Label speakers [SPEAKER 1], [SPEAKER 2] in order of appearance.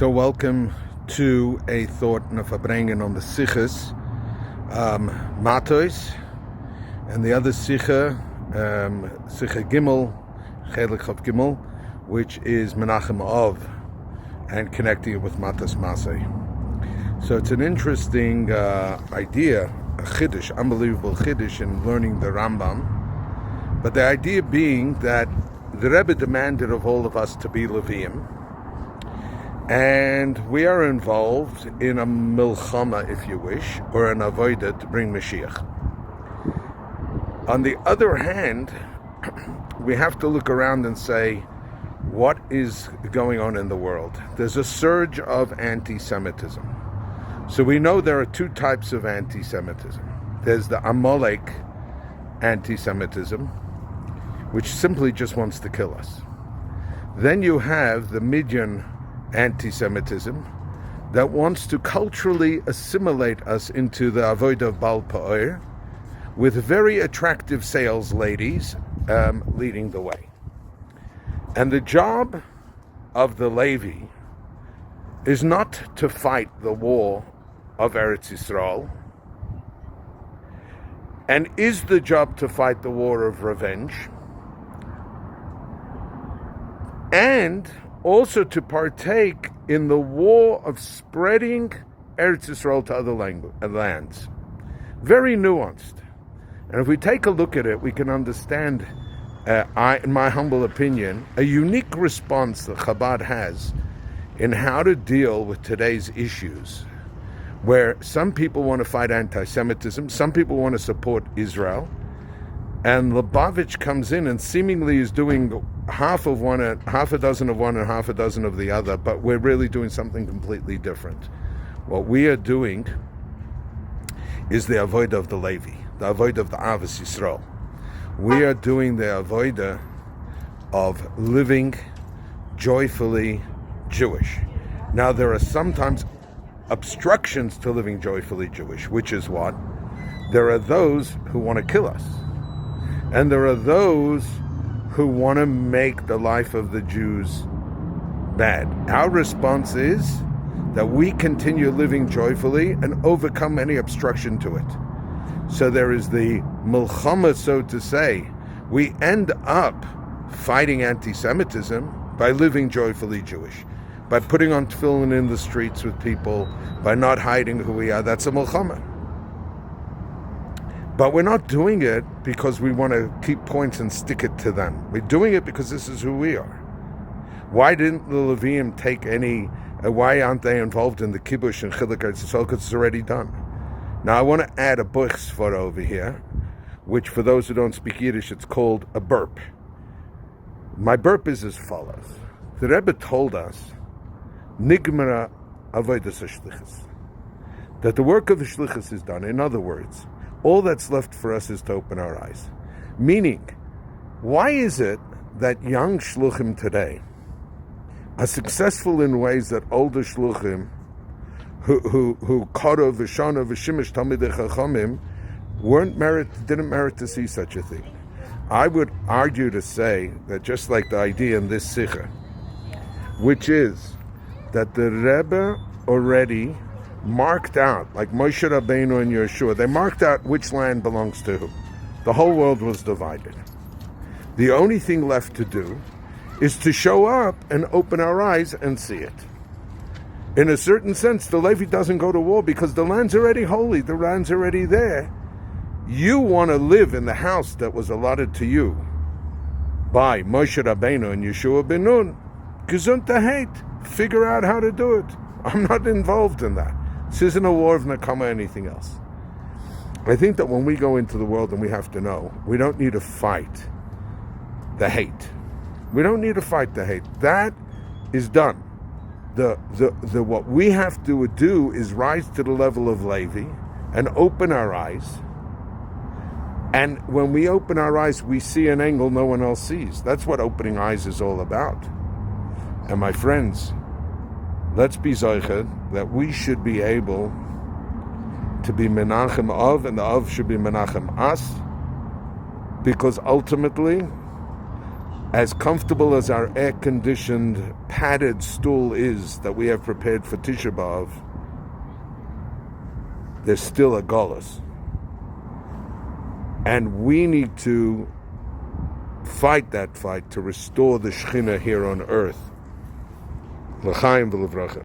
[SPEAKER 1] So welcome to a thought and a Farbrengen on the Sichos, Matos, and the other Sicha, Sicha Gimel, Chelek Gimel, which is Menachem Av, and connecting it with Matos Masay. So it's an interesting idea, a chiddush, unbelievable chiddush in learning the Rambam. But the idea being that the Rebbe demanded of all of us to be Leviim, and we are involved in a milchama, if you wish, or an avodah to bring Mashiach. On the other hand, we have to look around and say, what is going on in the world? There's a surge of anti-Semitism. So we know there are two types of anti-Semitism. There's the Amalek anti-Semitism, which simply just wants to kill us. Then you have the Midian anti-Semitism that wants to culturally assimilate us into the avodah of Baal Pa'or, with very attractive sales ladies leading the way. And the job of the Levi is not to fight the war of Eretz Yisrael, and is the job to fight the war of revenge, and also to partake in the war of spreading Eretz Yisrael to other lands. Very nuanced. And if we take a look at it, we can understand, in my humble opinion, a unique response that Chabad has in how to deal with today's issues, where some people want to fight anti-Semitism, some people want to support Israel, and Lubavitch comes in and seemingly is doing half a dozen of one and half a dozen of the other, but we're really doing something completely different. What we are doing is the avodah of the Levi, the avodah of the Avos Yisrael. We are doing the avodah of living joyfully Jewish. Now, there are sometimes obstructions to living joyfully Jewish, which is what? There are those who want to kill us. And there are those who want to make the life of the Jews bad. Our response is that we continue living joyfully and overcome any obstruction to it. So there is the milchama, so to say. We end up fighting anti-Semitism by living joyfully Jewish, by putting on tefillin in the streets with people, by not hiding who we are. That's a milchama. But we're not doing it because we want to keep points and stick it to them. We're doing it because this is who we are. Why didn't the Leviim take any, why aren't they involved in the kibush and Chelek because it's already done? Now I want to add a buchsfara over here, which for those who don't speak Yiddish, it's called a burp. My burp is as follows. The Rebbe told us, Nigmara avodas shlichus, that the work of the shlichus is done. In other words, all that's left for us is to open our eyes. Meaning, why is it that young shluchim today are successful in ways that older shluchim who karo v'shana v'shimish talmidei chachamim didn't merit to see such a thing? I would argue to say that just like the idea in this Sicha, which is that the Rebbe already marked out, like Moshe Rabbeinu and Yeshua, they marked out which land belongs to who. The whole world was divided. The only thing left to do is to show up and open our eyes and see it. In a certain sense, the Levi doesn't go to war because the land's already holy, the land's already there. You want to live in the house that was allotted to you by Moshe Rabbeinu and Yeshua ben Nun. Gesundheit, figure out how to do it. I'm not involved in that. This isn't a war of Nakama or anything else. I think that when we go into the world, and we have to know, we don't need to fight the hate. We don't need to fight the hate. That is done. What we have to do is rise to the level of Levi and open our eyes. And when we open our eyes, we see an angle no one else sees. That's what opening eyes is all about. And my friends, let's be zocheh that we should be able to be menachem of, and the of should be menachem us, because ultimately As comfortable as our air-conditioned, padded stool is that we have prepared for Tisha B'Av, there's still a galus. And we need to fight that fight to restore the Shekhinah here on earth. L'chaim v'levracha.